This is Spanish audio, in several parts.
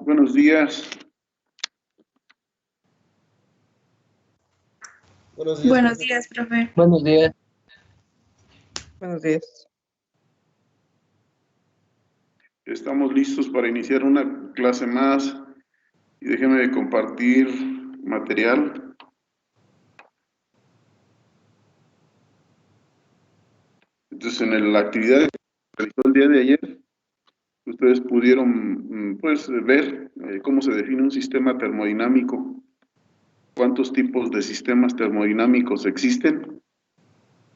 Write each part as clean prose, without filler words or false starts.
Buenos días. Buenos días, Buenos profe. días, profe. Buenos días. Buenos días. Estamos listos para iniciar una clase más y déjenme compartir material. Entonces, en la actividad que realizó el día de ayer, ustedes pudieron pues, ver cómo se define un sistema termodinámico, cuántos tipos de sistemas termodinámicos existen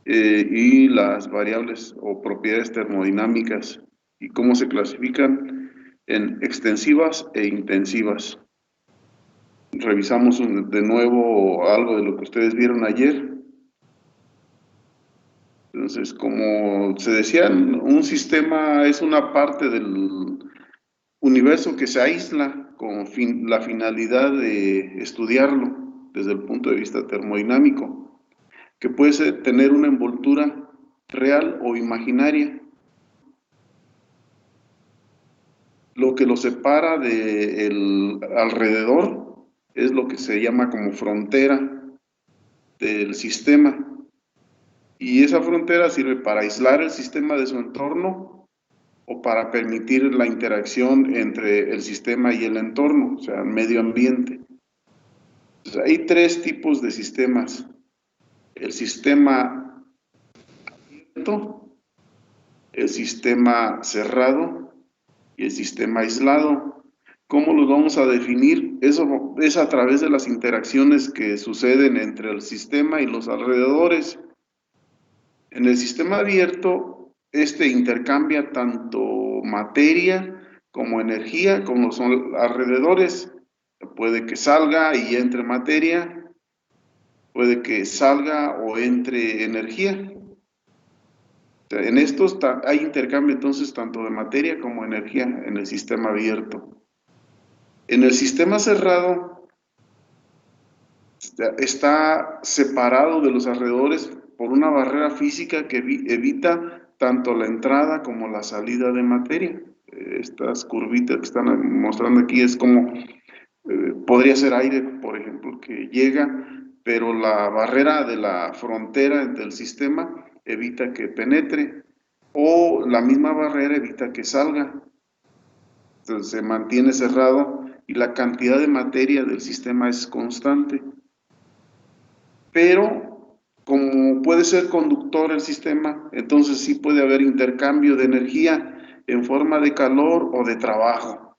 y las variables o propiedades termodinámicas y cómo se clasifican en extensivas e intensivas. Revisamos de nuevo algo de lo que ustedes vieron ayer. Entonces, como se decía, un sistema es una parte del universo que se aísla con la finalidad de estudiarlo desde el punto de vista termodinámico, que puede tener una envoltura real o imaginaria. Lo que lo separa del alrededor es lo que se llama como frontera del sistema. Y esa frontera sirve para aislar el sistema de su entorno o para permitir la interacción entre el sistema y el entorno, o sea, el medio ambiente. Entonces, hay tres tipos de sistemas. El sistema abierto, el sistema cerrado y el sistema aislado. ¿Cómo los vamos a definir? Eso es a través de las interacciones que suceden entre el sistema y los alrededores. En el sistema abierto, este intercambia tanto materia como energía con los alrededores. Puede que salga y entre materia, puede que salga o entre energía. O sea, en estos hay intercambio entonces tanto de materia como energía en el sistema abierto. En el sistema cerrado está separado de los alrededores por una barrera física que evita tanto la entrada como la salida de materia. Estas curvitas que están mostrando aquí es como, podría ser aire, por ejemplo, que llega, pero la barrera de la frontera entre el sistema evita que penetre, o la misma barrera evita que salga. Entonces se mantiene cerrado y la cantidad de materia del sistema es constante. Pero como puede ser conductor el sistema, entonces sí puede haber intercambio de energía en forma de calor o de trabajo.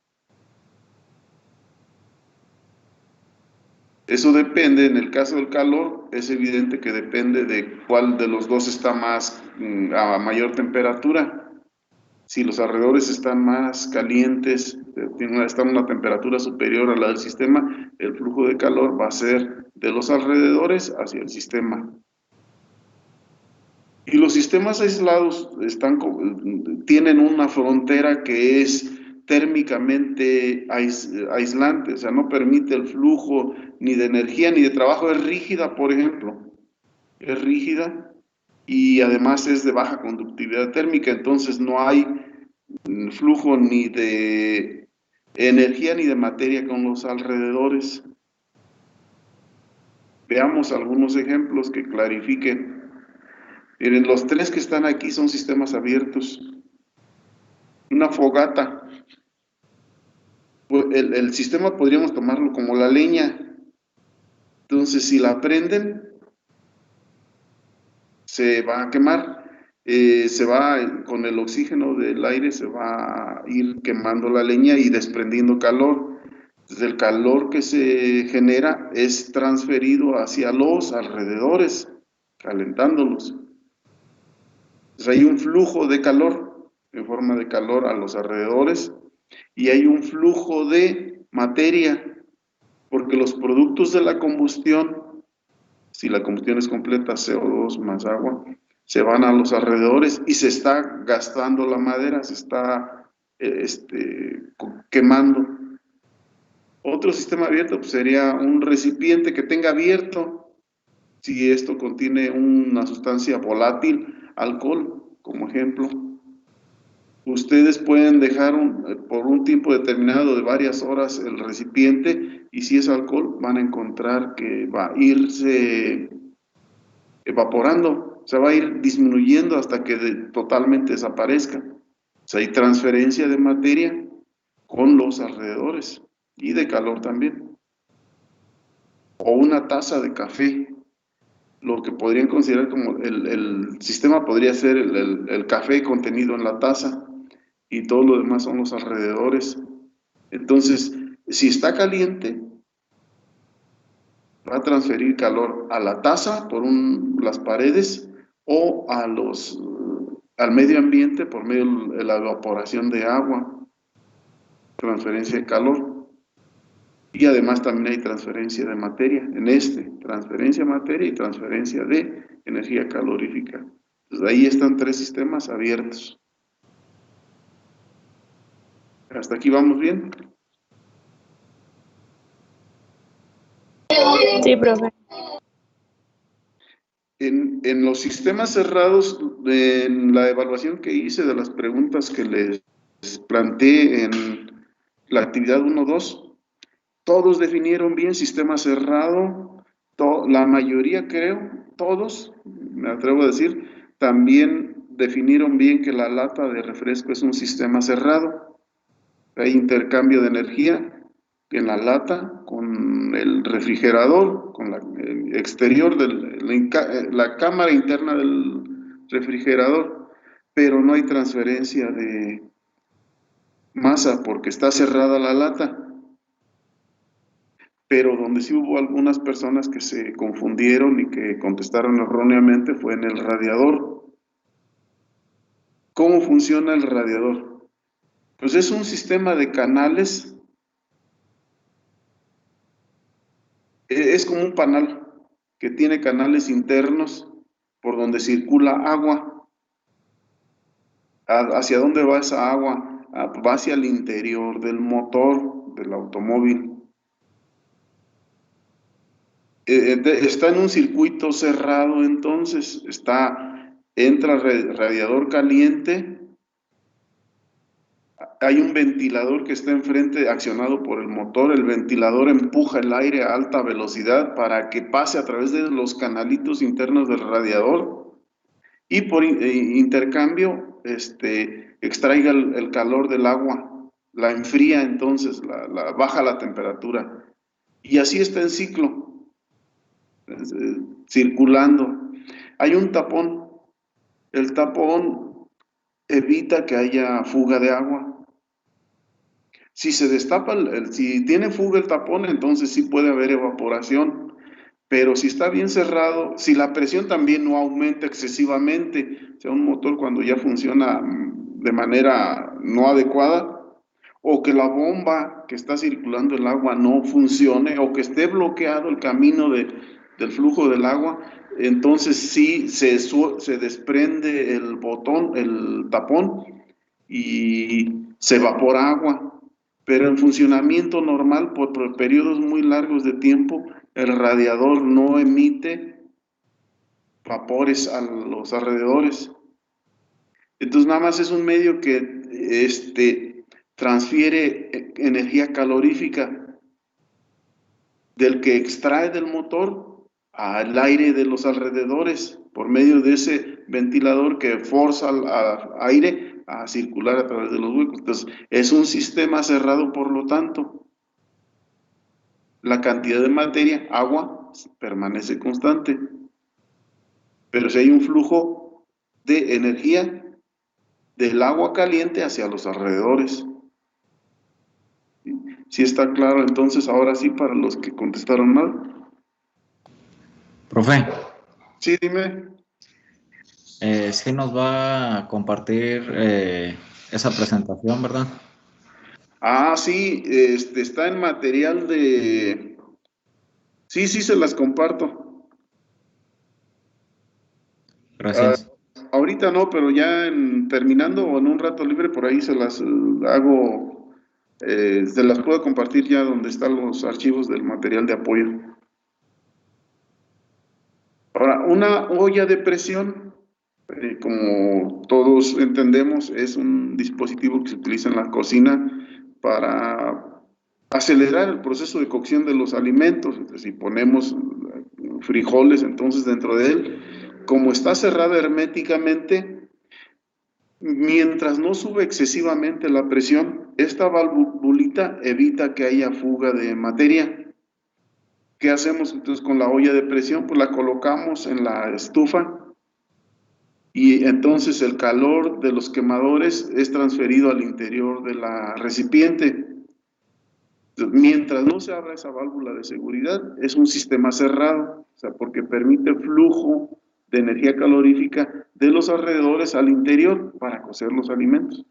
Eso depende, en el caso del calor, es evidente que depende de cuál de los dos está más a mayor temperatura. Si los alrededores están más calientes, están a una temperatura superior a la del sistema, el flujo de calor va a ser de los alrededores hacia el sistema. Y los sistemas aislados tienen una frontera que es térmicamente aislante, o sea, no permite el flujo ni de energía ni de trabajo, es rígida, por ejemplo, es rígida y además es de baja conductividad térmica, entonces no hay flujo ni de energía ni de materia con los alrededores. Veamos algunos ejemplos que clarifiquen. Miren, los tres que están aquí son sistemas abiertos. Una fogata. El sistema podríamos tomarlo como la leña. Entonces, si la prenden, se va a quemar. Con el oxígeno del aire se va a ir quemando la leña y desprendiendo calor. Entonces, el calor que se genera es transferido hacia los alrededores, calentándolos. Entonces, hay un flujo de calor, en forma de calor a los alrededores, y hay un flujo de materia, porque los productos de la combustión, si la combustión es completa, CO2 más agua, se van a los alrededores y se está gastando la madera, se está quemando. Otro sistema abierto pues, sería un recipiente que tenga abierto, si esto contiene una sustancia volátil, alcohol, como ejemplo. Ustedes pueden dejar por un tiempo determinado de varias horas el recipiente y si es alcohol van a encontrar que va a irse evaporando, se va a ir disminuyendo hasta que totalmente desaparezca. O sea, hay transferencia de materia con los alrededores y de calor también. O una taza de café, lo que podrían considerar como el sistema podría ser el café contenido en la taza y todo lo demás son los alrededores. Entonces, si está caliente, va a transferir calor a la taza por las paredes o al medio ambiente por medio de la evaporación de agua, transferencia de calor. Y además también hay transferencia de materia, transferencia de materia y transferencia de energía calorífica. Entonces ahí están tres sistemas abiertos. ¿Hasta aquí vamos bien? Sí, profe. En los sistemas cerrados, en la evaluación que hice de las preguntas que les planteé en la actividad 1-2, todos definieron bien sistema cerrado, la mayoría creo, todos, me atrevo a decir, también definieron bien que la lata de refresco es un sistema cerrado. Hay intercambio de energía en la lata con el refrigerador, con el exterior de la cámara interna del refrigerador, pero no hay transferencia de masa porque está cerrada la lata. Pero donde sí hubo algunas personas que se confundieron y que contestaron erróneamente fue en el radiador. ¿Cómo funciona el radiador? Pues es un sistema de canales. Es como un panal que tiene canales internos por donde circula agua. ¿Hacia dónde va esa agua? Va hacia el interior del motor del automóvil. Está en un circuito cerrado, entonces entra radiador caliente. Hay un ventilador que está enfrente accionado por el motor. El ventilador empuja el aire a alta velocidad para que pase a través de los canalitos internos del radiador y por intercambio extraiga el calor del agua, la enfría entonces, baja la temperatura. Y así está en ciclo, circulando. Hay un tapón. El tapón evita que haya fuga de agua. Si se destapa, si tiene fuga el tapón, entonces sí puede haber evaporación, pero si está bien cerrado, si la presión también no aumenta excesivamente, o sea, un motor cuando ya funciona de manera no adecuada, o que la bomba que está circulando el agua no funcione, o que esté bloqueado el camino del flujo del agua, entonces sí se desprende el tapón, y se evapora agua. Pero en funcionamiento normal, por periodos muy largos de tiempo, el radiador no emite vapores a los alrededores. Entonces nada más es un medio que transfiere energía calorífica del que extrae del motor al aire de los alrededores por medio de ese ventilador que forza al aire a circular a través de los huecos. Entonces, es un sistema cerrado, por lo tanto, la cantidad de materia, agua, permanece constante. Pero si hay un flujo de energía del agua caliente hacia los alrededores. ¿Sí está claro? Entonces, ahora sí, para los que contestaron mal. Profe. Sí, dime. Sí nos va a compartir esa presentación, ¿verdad? Ah, sí, está en material de... Sí, se las comparto. Gracias. Ahorita no, pero ya terminando o en un rato libre, por ahí se las hago, se las puedo compartir ya donde están los archivos del material de apoyo. Ahora, una olla de presión, Como todos entendemos, es un dispositivo que se utiliza en la cocina para acelerar el proceso de cocción de los alimentos. Si ponemos frijoles, entonces dentro de él, como está cerrada herméticamente, mientras no sube excesivamente la presión, esta valvulita evita que haya fuga de materia. ¿Qué hacemos entonces con la olla de presión? Pues la colocamos en la estufa y entonces el calor de los quemadores es transferido al interior de la recipiente. Mientras no se abra esa válvula de seguridad, es un sistema cerrado, o sea, porque permite flujo de energía calorífica de los alrededores al interior para cocer los alimentos.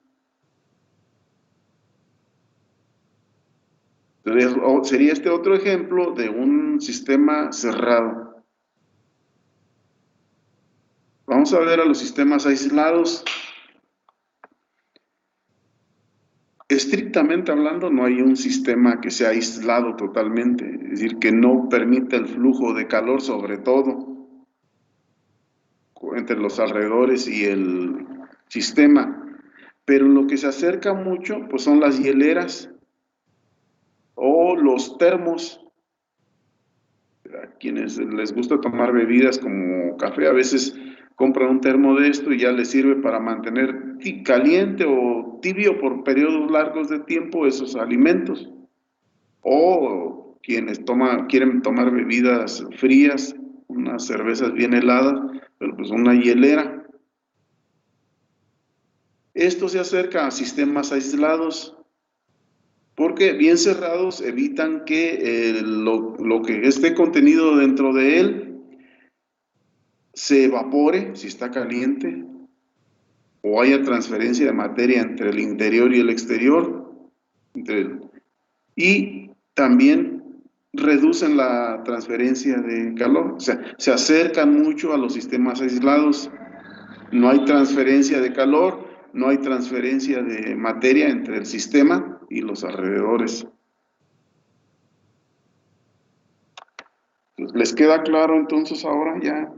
Sería este otro ejemplo de un sistema cerrado. Vamos a ver a los sistemas aislados. Estrictamente hablando, no hay un sistema que sea aislado totalmente, es decir, que no permita el flujo de calor, sobre todo entre los alrededores y el sistema. Pero lo que se acerca mucho, pues son las hieleras o los termos. A quienes les gusta tomar bebidas como café, a veces compran un termo de esto y ya les sirve para mantener caliente o tibio por periodos largos de tiempo esos alimentos. O quienes quieren tomar bebidas frías, unas cervezas bien heladas, pero pues una hielera. Esto se acerca a sistemas aislados porque bien cerrados evitan que lo que esté contenido dentro de él se evapore si está caliente o haya transferencia de materia entre el interior y el exterior, y también reducen la transferencia de calor, o sea, se acercan mucho a los sistemas aislados. No hay transferencia de calor, no hay transferencia de materia entre el sistema y los alrededores. ¿Les queda claro entonces ahora ya?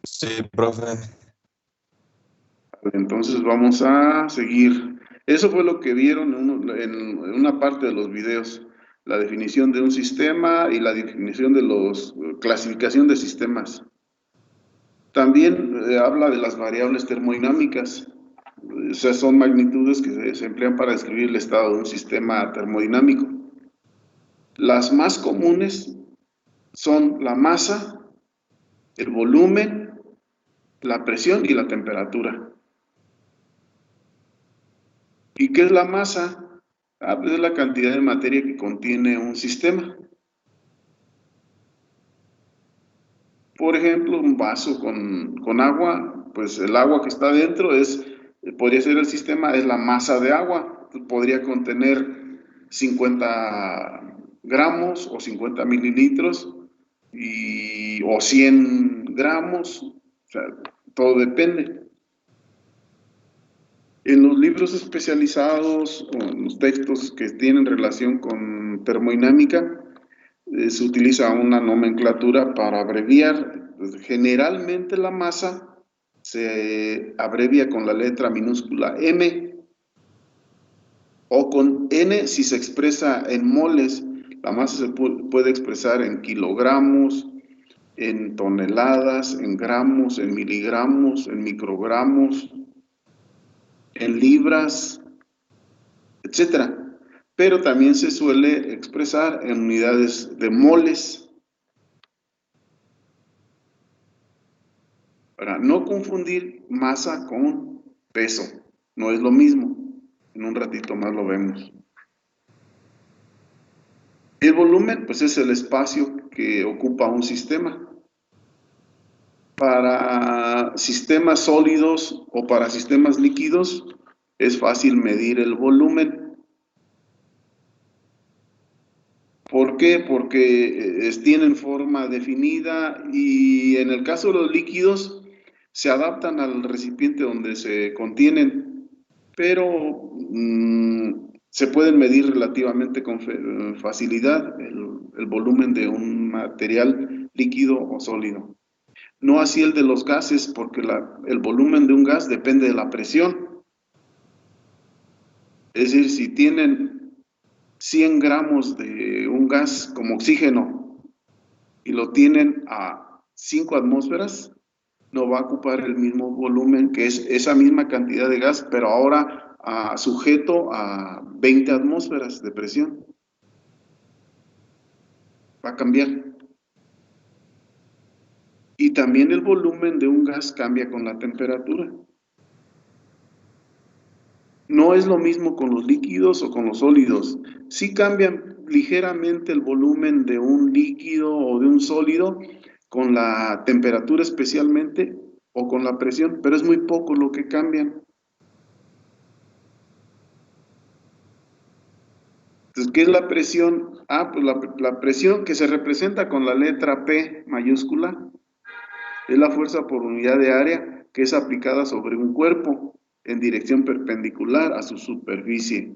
Sí, profe. Entonces vamos a seguir. Eso fue lo que vieron en una parte de los videos. La definición de un sistema y la definición de clasificación de sistemas. También habla de las variables termodinámicas. O sea, son magnitudes que se emplean para describir el estado de un sistema termodinámico. Las más comunes son la masa, el volumen, la presión y la temperatura. ¿Y qué es la masa? Pues es la cantidad de materia que contiene un sistema. Por ejemplo, un vaso con agua, pues el agua que está dentro podría ser el sistema, es la masa de agua. Podría contener 50 gramos o 50 mililitros o 100 gramos, o sea, todo depende. En los libros especializados o en los textos que tienen relación con termodinámica, se utiliza una nomenclatura para abreviar. Generalmente la masa se abrevia con la letra minúscula M o con N si se expresa en moles. La masa se puede expresar en kilogramos, en toneladas, en gramos, en miligramos, en microgramos, en libras, etcétera. Pero también se suele expresar en unidades de moles. Para no confundir masa con peso, no es lo mismo. En un ratito más lo vemos. El volumen, pues es el espacio que ocupa un sistema. Para sistemas sólidos o para sistemas líquidos es fácil medir el volumen. ¿Por qué? Porque tienen forma definida y en el caso de los líquidos se adaptan al recipiente donde se contienen. pero se pueden medir relativamente con facilidad el volumen de un material líquido o sólido. No así el de los gases, porque el volumen de un gas depende de la presión. Es decir, si tienen 100 gramos de un gas como oxígeno y lo tienen a 5 atmósferas, no va a ocupar el mismo volumen, que es esa misma cantidad de gas, pero ahora sujeto a 20 atmósferas de presión. Va a cambiar. Y también el volumen de un gas cambia con la temperatura. No es lo mismo con los líquidos o con los sólidos. Sí cambian ligeramente el volumen de un líquido o de un sólido con la temperatura especialmente o con la presión, pero es muy poco lo que cambian. Entonces, ¿qué es la presión? Pues la presión que se representa con la letra P mayúscula es la fuerza por unidad de área que es aplicada sobre un cuerpo en dirección perpendicular a su superficie.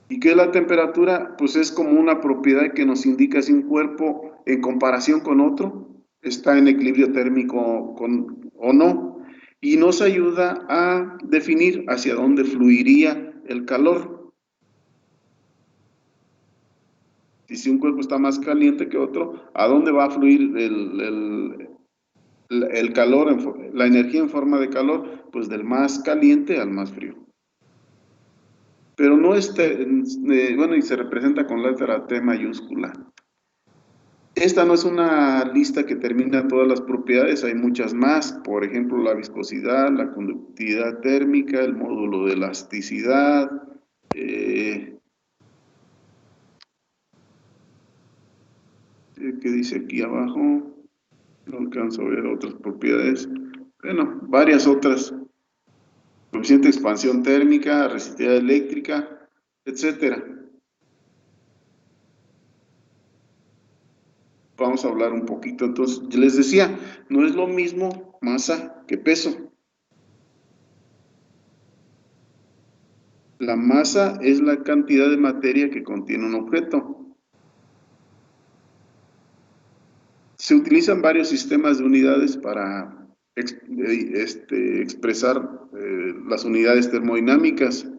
¿Y qué es la temperatura? Pues es como una propiedad que nos indica si un cuerpo en comparación con otro está en equilibrio térmico o no. Y nos ayuda a definir hacia dónde fluiría el calor. Si un cuerpo está más caliente que otro, ¿a dónde va a fluir el calor, la energía en forma de calor? Pues del más caliente al más frío. Pero no bueno, y se representa con la letra T mayúscula. Esta no es una lista que termina todas las propiedades, hay muchas más, por ejemplo, la viscosidad, la conductividad térmica, el módulo de elasticidad, ¿qué dice aquí abajo? No alcanzo a ver otras propiedades. Bueno, varias otras. Coeficiente de expansión térmica, resistividad eléctrica, etcétera. Vamos a hablar un poquito. Entonces, yo les decía, no es lo mismo masa que peso. La masa es la cantidad de materia que contiene un objeto. Se utilizan varios sistemas de unidades para expresar las unidades termodinámicas.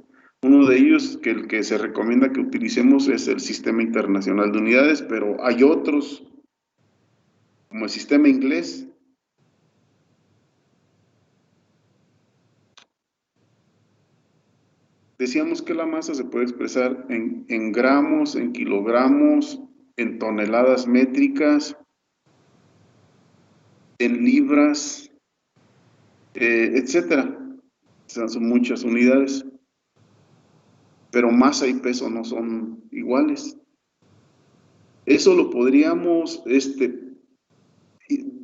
Uno de ellos, el que se recomienda que utilicemos, es el Sistema Internacional de Unidades, pero hay otros, como el sistema inglés. Decíamos que la masa se puede expresar en gramos, en kilogramos, en toneladas métricas, en libras, etcétera. O sea, son muchas unidades. Pero masa y peso no son iguales. Eso lo podríamos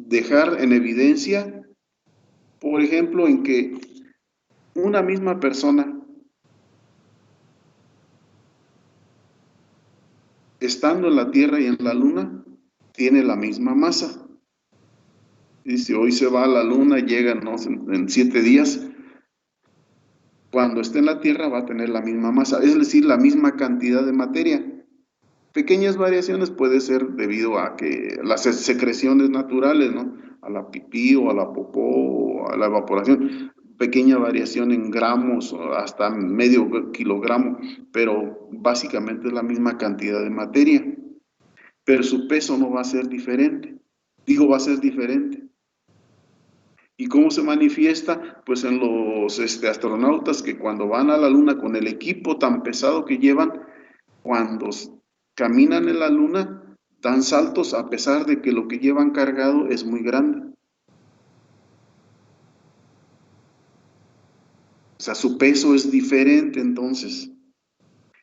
dejar en evidencia, por ejemplo, en que una misma persona, estando en la Tierra y en la Luna, tiene la misma masa. Y si hoy se va a la Luna, llega, no sé, en 7 días, cuando esté en la Tierra va a tener la misma masa, es decir, la misma cantidad de materia. Pequeñas variaciones puede ser debido a que las secreciones naturales, ¿no? A la pipí o a la popó o a la evaporación, pequeña variación en gramos o hasta medio kilogramo, pero básicamente es la misma cantidad de materia. Pero su peso no va a ser diferente. Digo, va a ser diferente. ¿Y cómo se manifiesta? Pues en los astronautas que cuando van a la Luna con el equipo tan pesado que llevan, cuando caminan en la Luna, dan saltos a pesar de que lo que llevan cargado es muy grande. O sea, su peso es diferente entonces.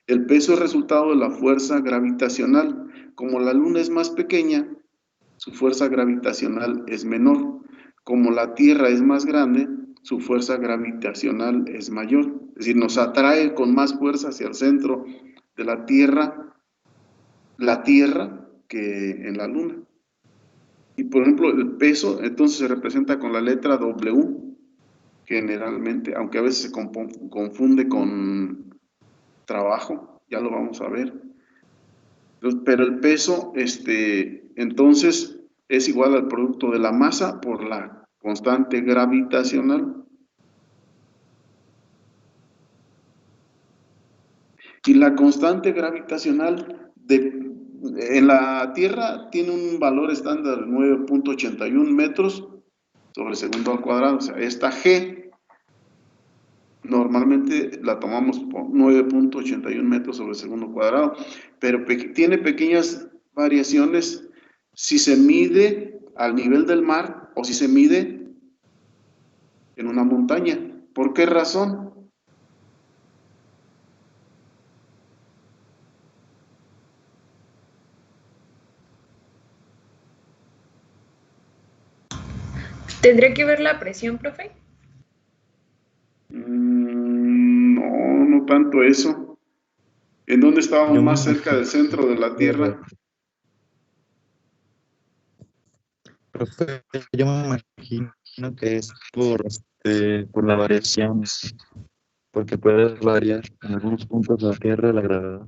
El peso es resultado de la fuerza gravitacional. Como la Luna es más pequeña, su fuerza gravitacional es menor. Como la Tierra es más grande, su fuerza gravitacional es mayor. Es decir, nos atrae con más fuerza hacia el centro de la Tierra que en la Luna. Y por ejemplo, el peso entonces se representa con la letra W. generalmente, aunque a veces se confunde con trabajo, ya lo vamos a ver. Pero el peso, entonces, es igual al producto de la masa por la constante gravitacional. Y la constante gravitacional en la Tierra tiene un valor estándar de 9.81 metros sobre segundo al cuadrado. O sea, esta G normalmente la tomamos por 9.81 metros sobre segundo cuadrado, pero tiene pequeñas variaciones si se mide al nivel del mar o si se mide en una montaña. ¿Por qué razón? ¿Tendría que ver la presión, profe? No, no tanto eso. ¿En dónde estábamos Yo me más cerca imagino, del centro de la Tierra? profe, yo me imagino que es por la variación, porque puede variar en algunos puntos de la Tierra la gravedad.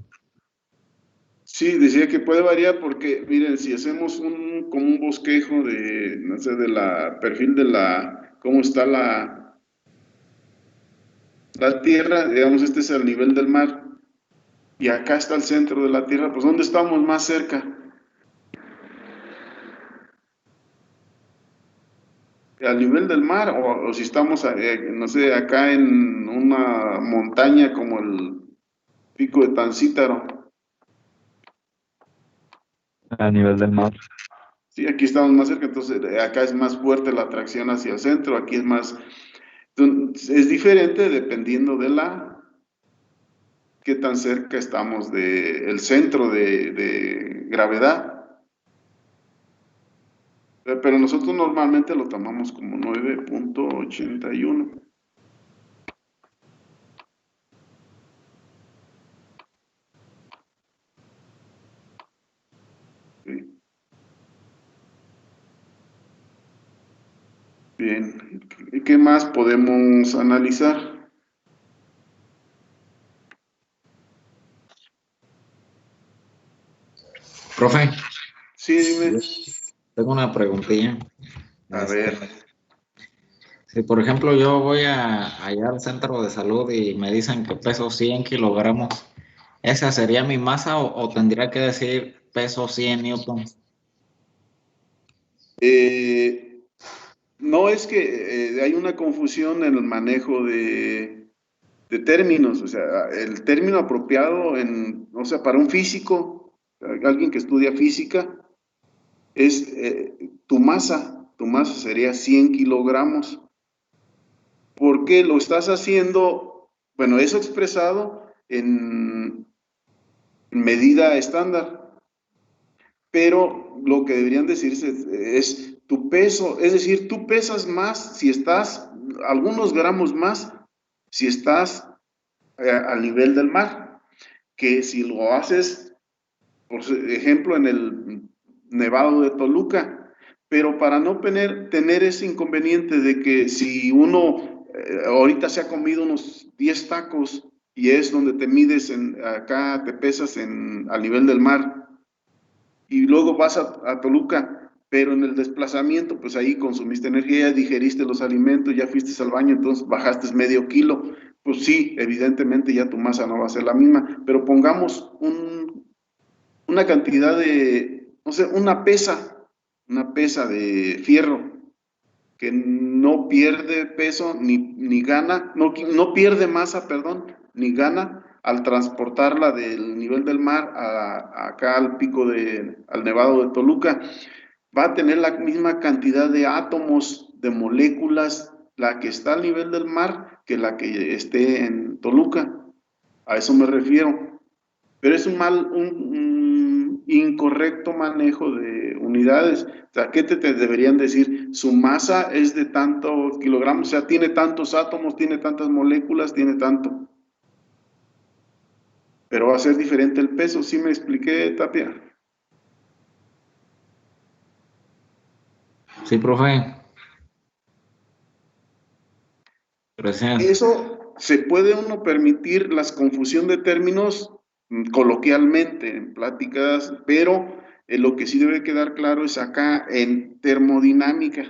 Sí, decía que puede variar porque, miren, si hacemos como un bosquejo de, no sé, de la perfil de cómo está la Tierra, digamos, este es el nivel del mar, y acá está el centro de la Tierra, pues ¿dónde estamos más cerca? ¿Al nivel del mar o si estamos, no sé, acá en una montaña como el Pico de Tancítaro? A nivel del mar. Sí, aquí estamos más cerca, entonces acá es más fuerte la atracción hacia el centro, aquí es más, entonces, es diferente dependiendo de qué tan cerca estamos del centro de gravedad. Pero nosotros normalmente lo tomamos como 9.81. ¿Sí? Bien, ¿qué más podemos analizar? Profe, Sí, dime. tengo una preguntilla. A ver. Si por ejemplo yo voy allá al centro de salud y me dicen que peso 100 kilogramos, ¿esa sería mi masa o tendría que decir peso 100 newtons? Eh, no es que hay una confusión en el manejo de términos, o sea, el término apropiado o sea, para un físico, alguien que estudia física, es tu masa sería 100 kilogramos. ¿Por qué lo estás haciendo? Bueno, eso expresado en medida estándar, pero lo que deberían decirse es tu peso, es decir, tú pesas más si estás, algunos gramos más, si estás al nivel del mar, que si lo haces, por ejemplo, en el Nevado de Toluca. Pero para no tener ese inconveniente de que si uno ahorita se ha comido unos 10 tacos y es donde te mides, acá te pesas al nivel del mar, y luego vas a Toluca, pero en el desplazamiento, pues ahí consumiste energía, digeriste los alimentos, ya fuiste al baño, entonces bajaste medio kilo. Pues sí, evidentemente ya tu masa no va a ser la misma, pero pongamos una cantidad de, no sé, una pesa de fierro que no pierde peso ni gana, no pierde masa, perdón, ni gana al transportarla del nivel del mar acá al al Nevado de Toluca. Va a tener la misma cantidad de átomos, de moléculas, la que está al nivel del mar que la que esté en Toluca. A eso me refiero. Pero es un incorrecto manejo de unidades. O sea, ¿qué te deberían decir? Su masa es de tantos kilogramos, o sea, tiene tantos átomos, tiene tantas moléculas, tiene tanto. Pero va a ser diferente el peso, ¿sí me expliqué, Tapia? Sí, profe. Pero sí, Eso se puede uno permitir la confusión de términos coloquialmente, en pláticas, pero lo que sí debe quedar claro es acá en termodinámica.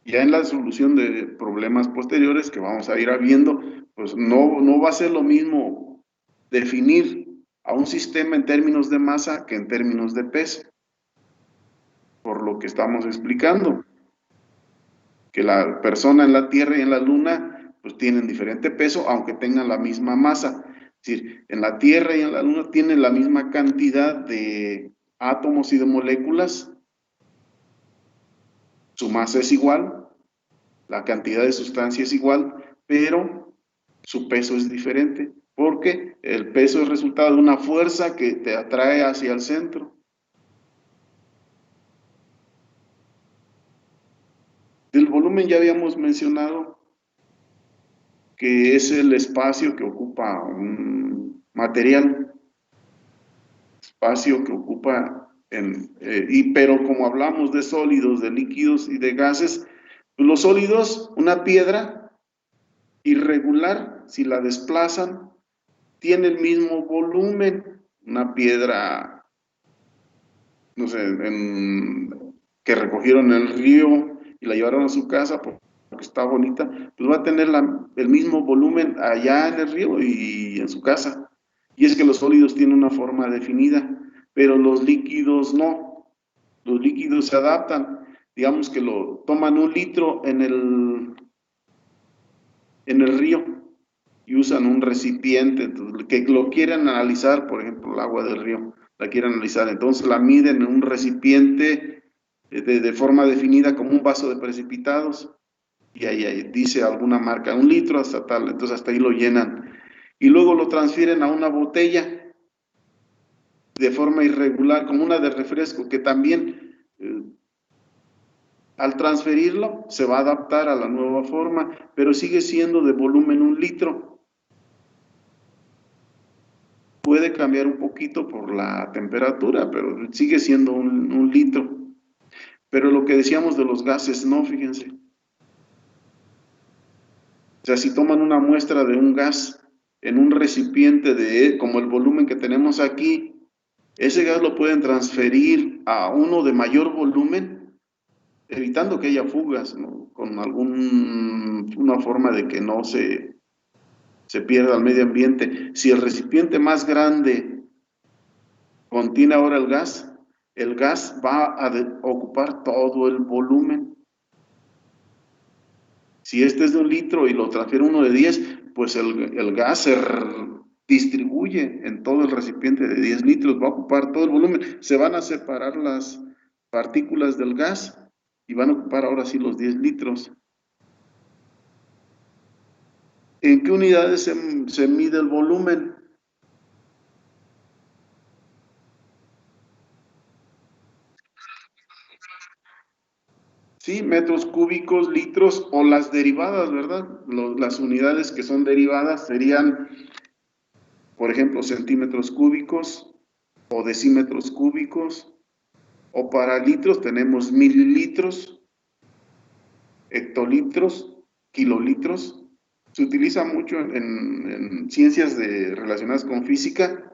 Ya en la solución de problemas posteriores que vamos a ir viendo, pues no va a ser lo mismo definir a un sistema en términos de masa que en términos de peso, por lo que estamos explicando, que la persona en la Tierra y en la Luna pues tienen diferente peso, aunque tengan la misma masa. Es decir, en la Tierra y en la Luna tienen la misma cantidad de átomos y de moléculas, su masa es igual, la cantidad de sustancia es igual, pero su peso es diferente, porque el peso es resultado de una fuerza que te atrae hacia el centro. Del volumen ya habíamos mencionado que es el espacio que ocupa un material, espacio que ocupa, pero como hablamos de sólidos, de líquidos y de gases, pues los sólidos, una piedra irregular, si la desplazan, tiene el mismo volumen, una piedra, no sé, que recogieron en el río y la llevaron a su casa porque está bonita, pues va a tener el mismo volumen allá en el río y en su casa. Y es que los sólidos tienen una forma definida, pero los líquidos no. Los líquidos se adaptan. Digamos que lo toman 1 litro en el río y usan un recipiente, entonces, que lo quieren analizar, por ejemplo, el agua del río, la quieren analizar, entonces la miden en un recipiente de forma definida como un vaso de precipitados, y ahí dice alguna marca, 1 litro hasta tal, entonces hasta ahí lo llenan, y luego lo transfieren a una botella de forma irregular, como una de refresco, que también al transferirlo se va a adaptar a la nueva forma, pero sigue siendo de volumen 1 litro. Puede cambiar un poquito por la temperatura, pero sigue siendo 1 litro. Pero lo que decíamos de los gases, no, fíjense. O sea, si toman una muestra de un gas en un recipiente como el volumen que tenemos aquí, ese gas lo pueden transferir a uno de mayor volumen, evitando que haya fugas, ¿no? Con una forma de que no se pierda el medio ambiente. Si el recipiente más grande contiene ahora el gas va a ocupar todo el volumen. Si este es de 1 litro y lo transfiere uno de 10, pues el gas se distribuye en todo el recipiente de 10 litros, va a ocupar todo el volumen. Se van a separar las partículas del gas y van a ocupar ahora sí los 10 litros. ¿En qué unidades se mide el volumen? Sí, metros cúbicos, litros o las derivadas, ¿verdad? Las unidades que son derivadas serían, por ejemplo, centímetros cúbicos o decímetros cúbicos, o para litros tenemos mililitros, hectolitros, kilolitros. Se utiliza mucho en ciencias relacionadas con física,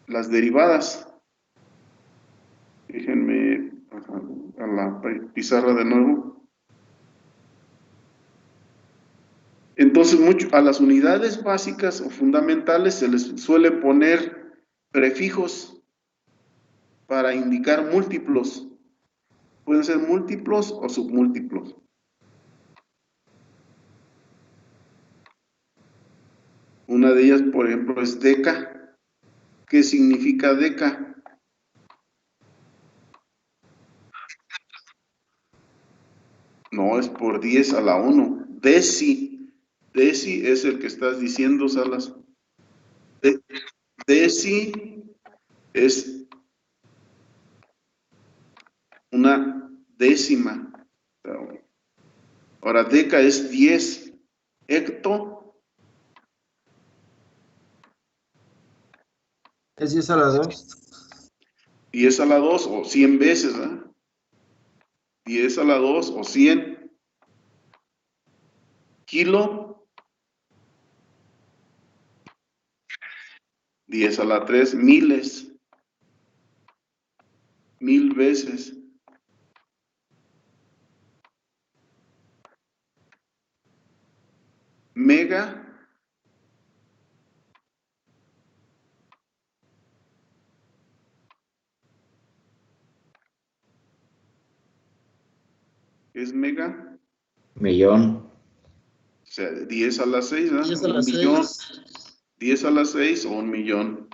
las derivadas. Déjenme a la pizarra de nuevo. Entonces, a las unidades básicas o fundamentales se les suele poner prefijos para indicar múltiplos. Pueden ser múltiplos o submúltiplos. Una de ellas, por ejemplo, es deca. ¿Qué significa deca? No, es por 10 a la 1. Deci. Deci es el que estás diciendo, Salas. Deci es una décima. Ahora, deca es 10. Hecto. Es 10 a la 2. Y es a la 2 o 100 veces, ¿verdad? 10 a la 2 o 100. Kilo, 10 a la 3, miles, 1000 veces. Mega, ¿qué es mega? Millón. O sea, 10 a la 6, ¿verdad? 10 a la Un millón, 6. 10 a la 6 o 1.000.000.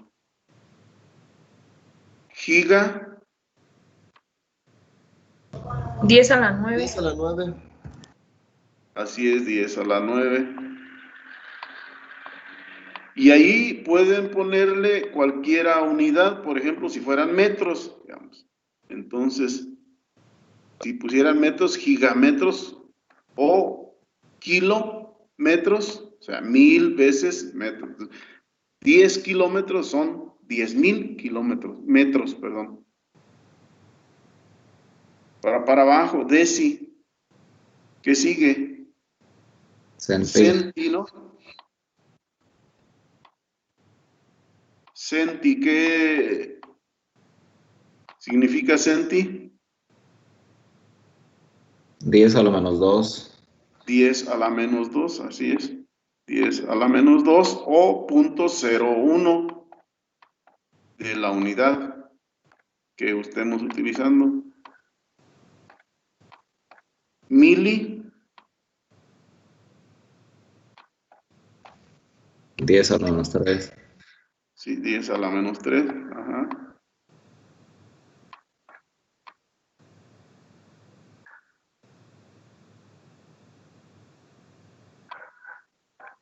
Giga, 10 a la 9. 10 a la 9. así es, 10 a la 9. Y ahí pueden ponerle cualquiera unidad, por ejemplo, si fueran metros, digamos. Entonces, si pusieran metros, gigametros o kilómetros, o sea, 1000 veces metros. 10 kilómetros son 10.000 kilómetros, metros, perdón. Para abajo, deci. ¿Qué sigue? Centi. Centi, ¿no? Centi, ¿qué significa centi? 10 a la menos 2. 10 a la menos 2, así es. 10 a la menos 2 o 0.01 de la unidad que estemos utilizando. Mili, 10 a la menos 3. sí, 10 a la menos 3, ajá.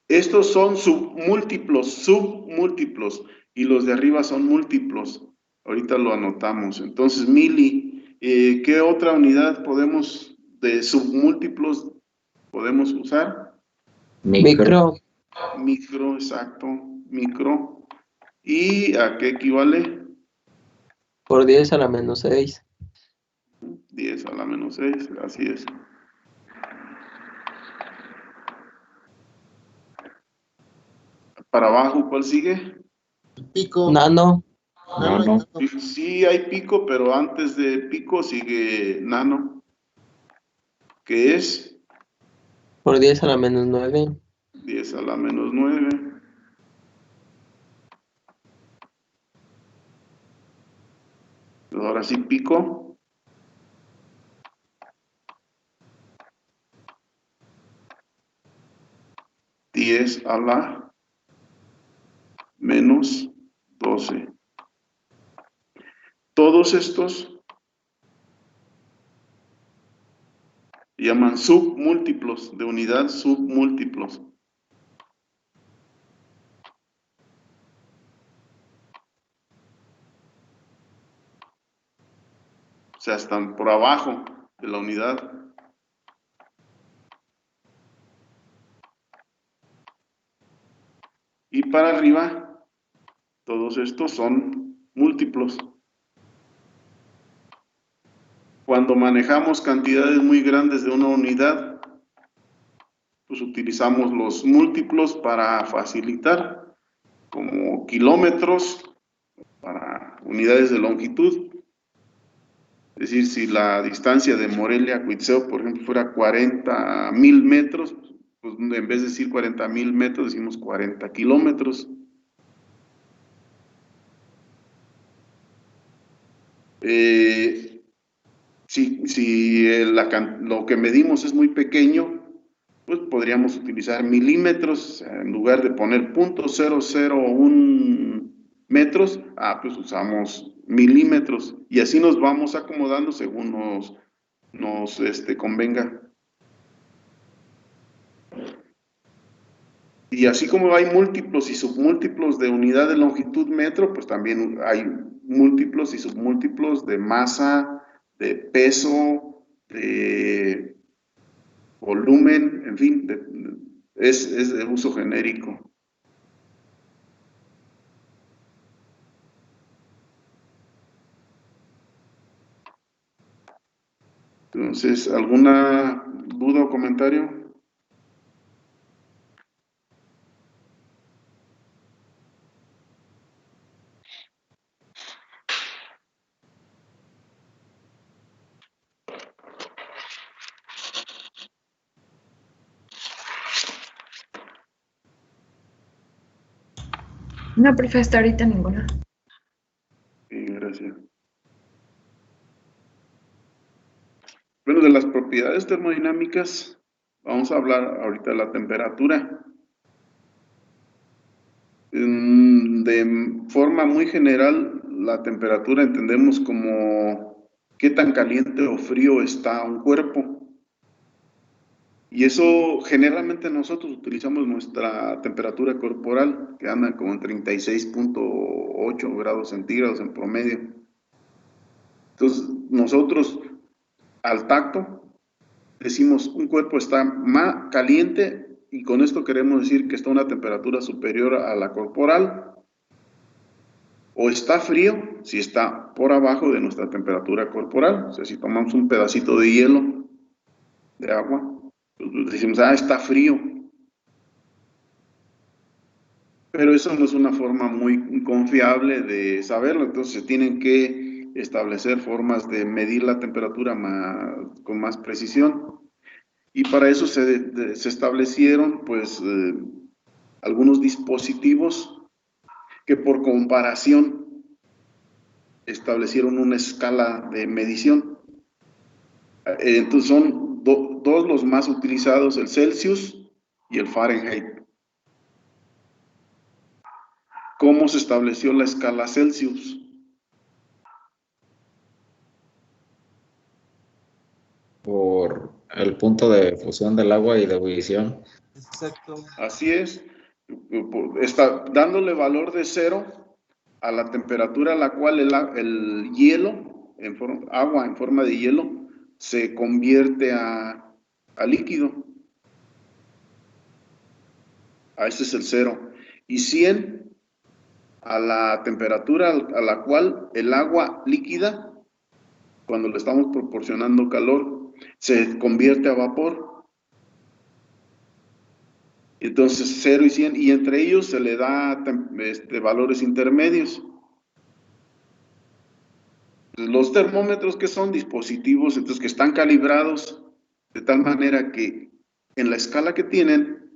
Estos son submúltiplos, y los de arriba son múltiplos. Ahorita lo anotamos. Entonces, mili, ¿qué otra unidad de submúltiplos podemos usar? Micro. Micro, exacto, micro. ¿Y a qué equivale? Por 10 a la menos 6. 10 a la menos 6, así es. Para abajo, ¿cuál sigue? Pico. Nano. Nano y Nano. nano. Sí hay pico, pero antes de pico sigue nano, que es Por 10 a la menos 9. 10 a la menos 9. Ahora sí pico. Diez a la menos 12. Todos estos llaman submúltiplos, de unidad submúltiplos. O sea, están por abajo de la unidad. Y para arriba, todos estos son múltiplos. Cuando manejamos cantidades muy grandes de una unidad, pues utilizamos los múltiplos para facilitar, como kilómetros para unidades de longitud. Es decir, si la distancia de Morelia a Cuitzeo, por ejemplo, fuera 40.000 metros, pues en vez de decir 40.000 metros, decimos 40 kilómetros. Si lo que medimos es muy pequeño, pues podríamos utilizar milímetros, o sea, en lugar de poner .001 metros, pues usamos milímetros, y así nos vamos acomodando según nos convenga. Y así como hay múltiplos y submúltiplos de unidad de longitud metro, pues también hay múltiplos y submúltiplos de masa, de peso, de volumen, en fin, es de uso genérico. Entonces, ¿alguna duda o comentario? No, profe, hasta ahorita ninguna. Sí, gracias. Bueno, de las propiedades termodinámicas, vamos a hablar ahorita de la temperatura. De forma muy general, la temperatura entendemos como qué tan caliente o frío está un cuerpo. Y eso generalmente nosotros utilizamos nuestra temperatura corporal, que anda como en 36.8 grados centígrados en promedio. Entonces, nosotros al tacto decimos un cuerpo está más caliente y con esto queremos decir que está a una temperatura superior a la corporal, o está frío si está por abajo de nuestra temperatura corporal. O sea, si tomamos un pedacito de hielo, de agua, pues decimos, está frío. Pero eso no es una forma muy confiable de saberlo, entonces se tienen que establecer formas de medir la temperatura con más precisión. Y para eso se establecieron pues algunos dispositivos que por comparación establecieron una escala de medición. Entonces son dos los más utilizados, el Celsius y el Fahrenheit. ¿Cómo se estableció la escala Celsius? Por el punto de fusión del agua y de ebullición. Exacto. Así es, está dándole valor de 0 a la temperatura a la cual el hielo, agua en forma de hielo, se convierte a líquido. A ese es el 0. Y 100 a la temperatura a la cual el agua líquida, cuando le estamos proporcionando calor, se convierte a vapor. Entonces 0 y 100, y entre ellos se le da valores intermedios. Los termómetros, que son dispositivos entonces que están calibrados de tal manera que en la escala que tienen,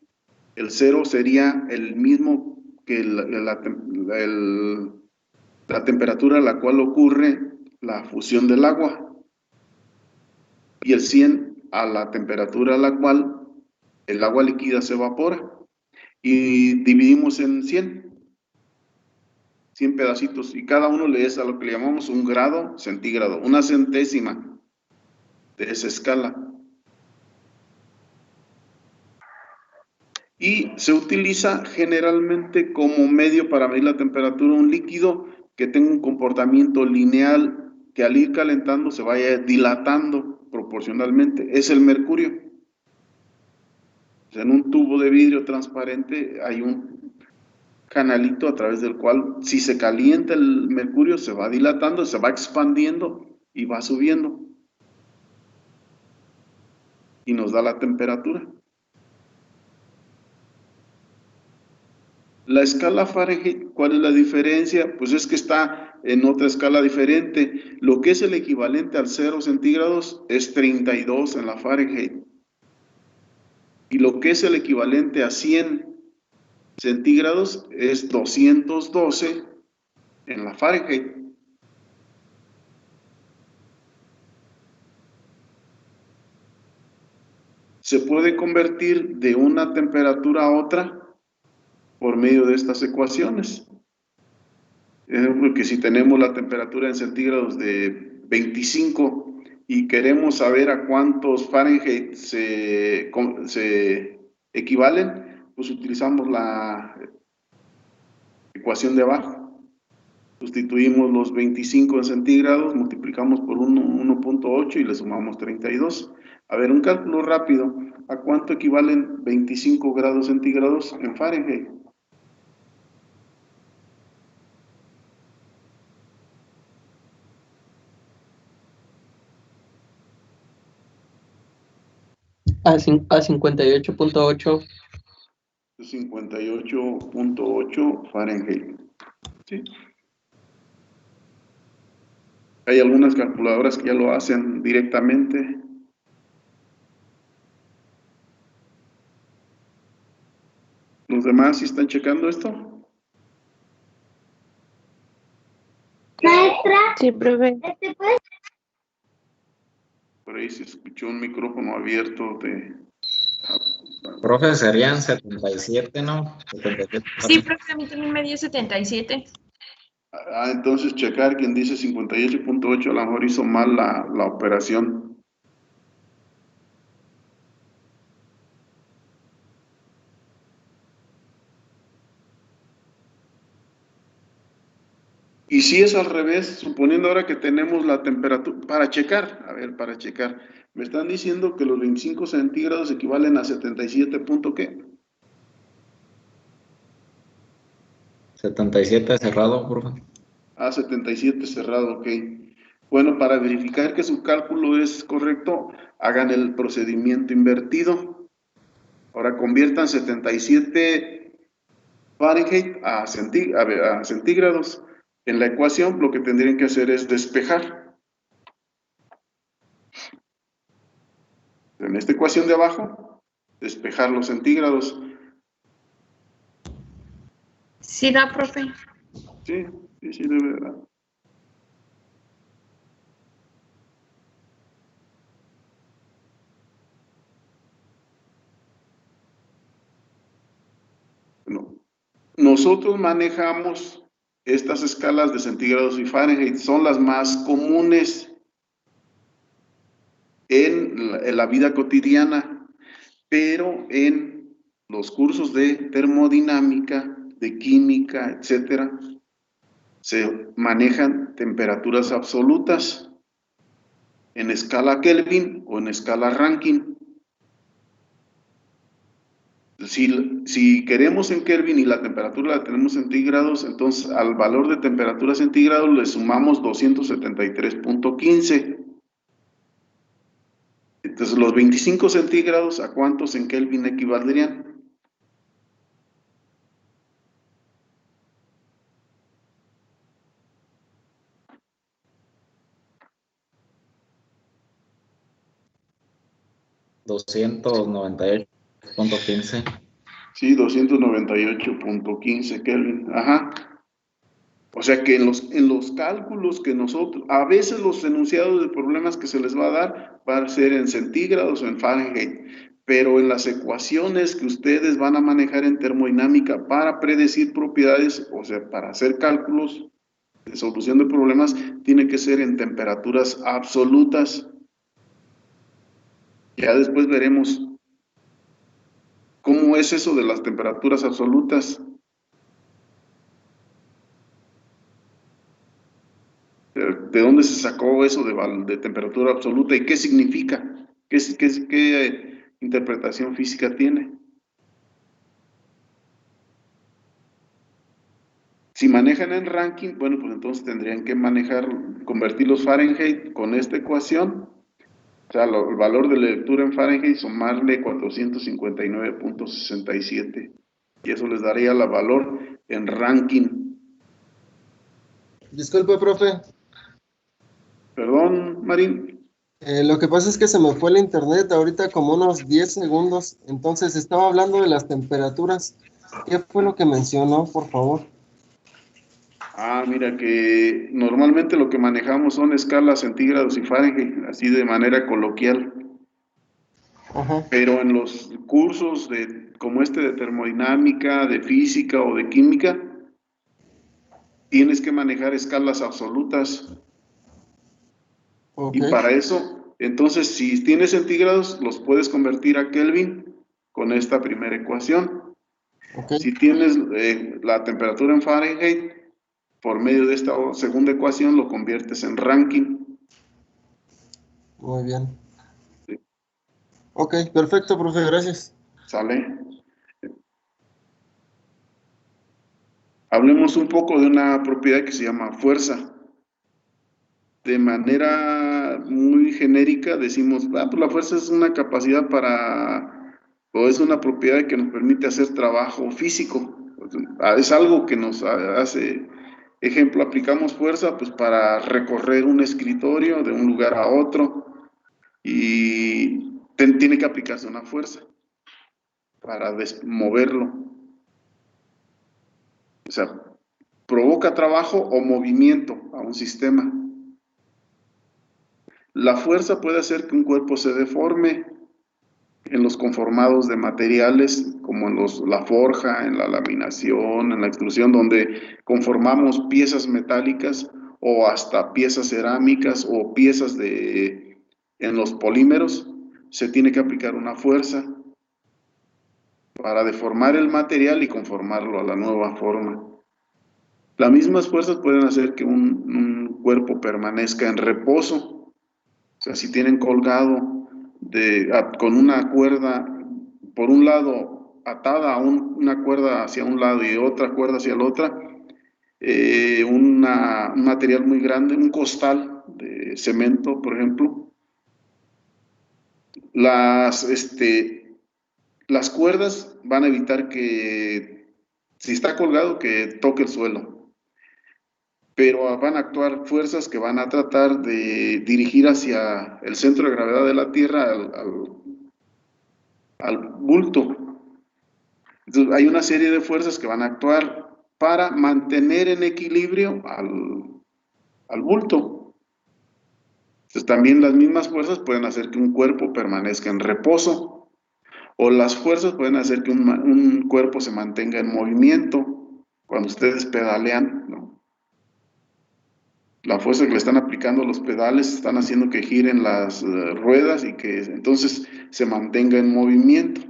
el 0 sería el mismo que la temperatura a la cual ocurre la fusión del agua, y el 100 a la temperatura a la cual el agua líquida se evapora, y dividimos en 100 pedacitos, y cada uno le es a lo que le llamamos un grado centígrado, una centésima de esa escala. Y se utiliza generalmente como medio para medir la temperatura un líquido que tenga un comportamiento lineal, que al ir calentando se vaya dilatando proporcionalmente. Es el mercurio. O sea, en un tubo de vidrio transparente hay un canalito a través del cual, si se calienta el mercurio, se va dilatando, se va expandiendo y va subiendo. Y nos da la temperatura. La escala Fahrenheit, ¿cuál es la diferencia? Pues es que está en otra escala diferente. Lo que es el equivalente al 0 centígrados es 32 en la Fahrenheit. Y lo que es el equivalente a 100 centígrados es 212 en la Fahrenheit. Se puede convertir de una temperatura a otra por medio de estas ecuaciones. Porque si tenemos la temperatura en centígrados de 25 y queremos saber a cuántos Fahrenheit se equivalen, pues utilizamos la ecuación de abajo. Sustituimos los 25 en centígrados, multiplicamos por 1.8 y le sumamos 32. A ver, un cálculo rápido. ¿A cuánto equivalen 25 grados centígrados en Fahrenheit? A 58.8. 58.8 Fahrenheit. ¿Sí? Hay algunas calculadoras que ya lo hacen directamente. ¿Los demás sí están checando esto? Sí, profe. Por ahí se escuchó un micrófono abierto de... Profe, serían 77, ¿no? 77. Sí, profe, a mí también me dio 77. Entonces checar quien dice 58.8 a lo mejor hizo mal la operación. Y si es al revés, suponiendo ahora que tenemos la temperatura, para checar, a ver, para checar, me están diciendo que los 25 centígrados equivalen a 77 punto ¿qué? 77 cerrado, profe. 77 cerrado, ok. Bueno, para verificar que su cálculo es correcto, hagan el procedimiento invertido. Ahora conviertan 77 Fahrenheit a centígrados. En la ecuación lo que tendrían que hacer es despejar. En esta ecuación de abajo, despejar los centígrados. Sí, da, profe. Sí, debe dar. Bueno, nosotros manejamos estas escalas de centígrados y Fahrenheit, son las más comunes en la vida cotidiana, pero en los cursos de termodinámica, de química, etcétera, se manejan temperaturas absolutas en escala Kelvin o en escala Rankine. Si queremos en Kelvin y la temperatura la tenemos en centígrados, entonces al valor de temperatura centígrados le sumamos 273.15. Entonces los 25 centígrados, ¿a cuántos en Kelvin equivaldrían? $298.15. Sí, 298.15 Kelvin. Ajá. O sea que en los cálculos que nosotros, a veces los enunciados de problemas que se les va a dar van a ser en centígrados o en Fahrenheit, pero en las ecuaciones que ustedes van a manejar en termodinámica para predecir propiedades, o sea, para hacer cálculos de solución de problemas, tiene que ser en temperaturas absolutas. Ya después veremos cómo es eso de las temperaturas absolutas. ¿De dónde se sacó eso de temperatura absoluta y qué significa? ¿Qué interpretación física tiene? Si manejan en Rankine, bueno, pues entonces tendrían que convertir los Fahrenheit con esta ecuación, o sea, el valor de lectura en Fahrenheit, sumarle 459.67, y eso les daría el valor en Rankine. Disculpe, profe. Perdón, Marín. Lo que pasa es que se me fue el internet ahorita como unos 10 segundos. Entonces estaba hablando de las temperaturas. ¿Qué fue lo que mencionó, por favor? Mira que normalmente lo que manejamos son escalas centígrados y Fahrenheit, así de manera coloquial. Ajá. Pero en los cursos como este de termodinámica, de física o de química, tienes que manejar escalas absolutas. Ok. Y para eso, entonces, si tienes centígrados, los puedes convertir a Kelvin con esta primera ecuación. Ok. Si tienes la temperatura en Fahrenheit, por medio de esta segunda ecuación lo conviertes en Rankine. Muy bien. Sí. Ok, perfecto, profe, gracias. ¿Sale? Hablemos un poco de una propiedad que se llama fuerza. de manera muy genérica decimos, pues la fuerza es una capacidad o es una propiedad que nos permite hacer trabajo físico. Es algo que nos hace, ejemplo, aplicamos fuerza pues para recorrer un escritorio de un lugar a otro y tiene que aplicarse una fuerza para moverlo. O sea, provoca trabajo o movimiento a un sistema. La fuerza puede hacer que un cuerpo se deforme en los conformados de materiales, como en la forja, en la laminación, en la extrusión, donde conformamos piezas metálicas o hasta piezas cerámicas o piezas en los polímeros, se tiene que aplicar una fuerza para deformar el material y conformarlo a la nueva forma. Las mismas fuerzas pueden hacer que un cuerpo permanezca en reposo. O sea, si tienen colgado con una cuerda, por un lado atada a una cuerda hacia un lado y otra cuerda hacia la otra, un material muy grande, un costal de cemento, por ejemplo, las cuerdas van a evitar que, si está colgado, que toque el suelo. Pero van a actuar fuerzas que van a tratar de dirigir hacia el centro de gravedad de la Tierra, al bulto. Entonces, hay una serie de fuerzas que van a actuar para mantener en equilibrio al bulto. Entonces, también las mismas fuerzas pueden hacer que un cuerpo permanezca en reposo, o las fuerzas pueden hacer que un cuerpo se mantenga en movimiento cuando ustedes pedalean, ¿no? La fuerza que le están aplicando los pedales están haciendo que giren las ruedas y que entonces se mantenga en movimiento.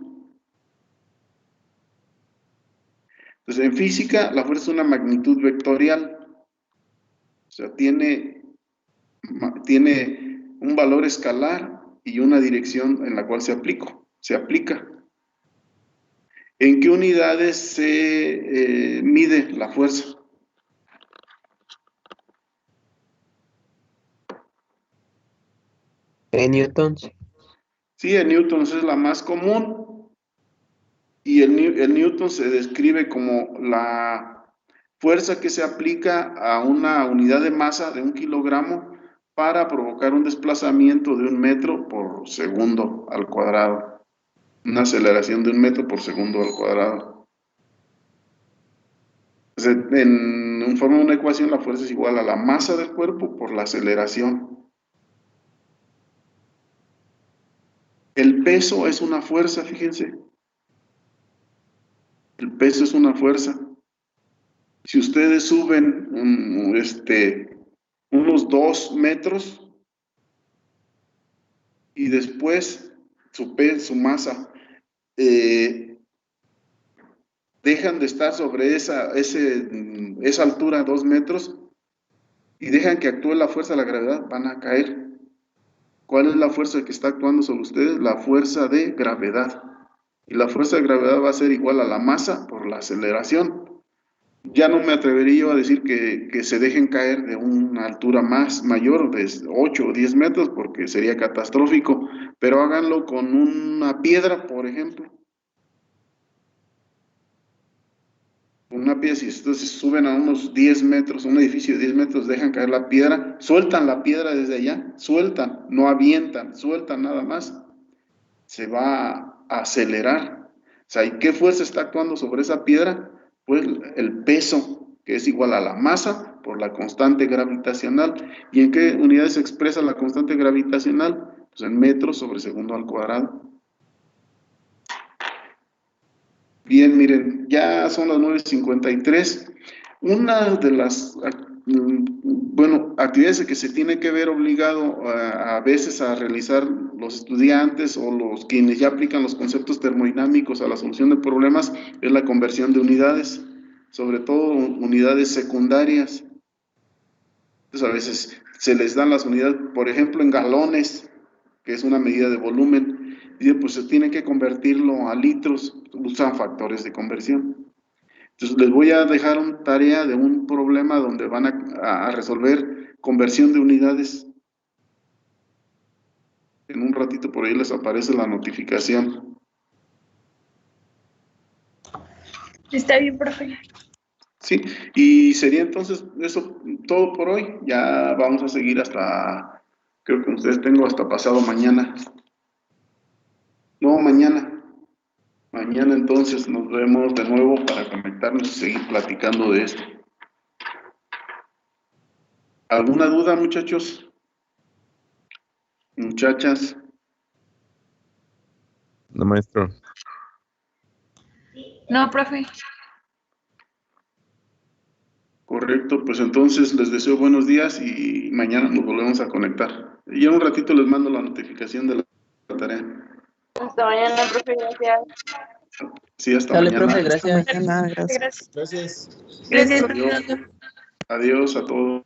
Entonces, en física, la fuerza es una magnitud vectorial. O sea, tiene un valor escalar y una dirección en la cual se aplica. ¿En qué unidades se mide la fuerza? En newtons. Sí, en newtons es la más común. Y el newton se describe como la fuerza que se aplica a una unidad de masa de 1 kilogramo para provocar un desplazamiento de 1 metro por segundo al cuadrado. Una aceleración de 1 metro por segundo al cuadrado. Entonces, en forma de una ecuación, la fuerza es igual a la masa del cuerpo por la aceleración. El peso es una fuerza, fíjense. El peso es una fuerza. Si ustedes suben unos 2 metros y después su masa dejan de estar sobre esa altura, 2 metros, y dejan que actúe la fuerza de la gravedad, van a caer. ¿Cuál es la fuerza que está actuando sobre ustedes? La fuerza de gravedad. Y la fuerza de gravedad va a ser igual a la masa por la aceleración. Ya no me atrevería yo a decir que se dejen caer de una altura mayor de 8 o 10 metros porque sería catastrófico, pero háganlo con una piedra, por ejemplo. Una piedra, si ustedes suben a unos 10 metros, un edificio de 10 metros, dejan caer la piedra, sueltan la piedra desde allá, sueltan, no avientan, sueltan nada más, se va a acelerar. O sea, ¿y qué fuerza está actuando sobre esa piedra? Pues el peso, que es igual a la masa por la constante gravitacional. ¿Y en qué unidades se expresa la constante gravitacional? Pues en metros sobre segundo al cuadrado. Bien, miren, ya son las 9:53. Una de las, actividades que se tiene que ver obligado a veces a realizar los estudiantes o quienes ya aplican los conceptos termodinámicos a la solución de problemas es la conversión de unidades, sobre todo unidades secundarias. Entonces a veces se les dan las unidades, por ejemplo, en galones, que es una medida de volumen, y pues se tiene que convertirlo a litros, usan factores de conversión. Entonces les voy a dejar una tarea de un problema donde van a resolver conversión de unidades. En un ratito por ahí les aparece la notificación. Está bien, profe. Sí, y sería entonces eso todo por hoy. Ya vamos a seguir hasta, creo que ustedes tengo hasta pasado mañana. No, mañana. Mañana entonces nos vemos de nuevo para conectarnos y seguir platicando de esto. ¿Alguna duda, muchachos? Muchachas. No, maestro. No, profe. Correcto, pues entonces les deseo buenos días y mañana nos volvemos a conectar. Y en un ratito les mando la notificación de la tarea. Hasta mañana, profe. Gracias. Sí, hasta Dale, mañana. profe, gracias. Gracias. Gracias. Gracias. Adiós a todos.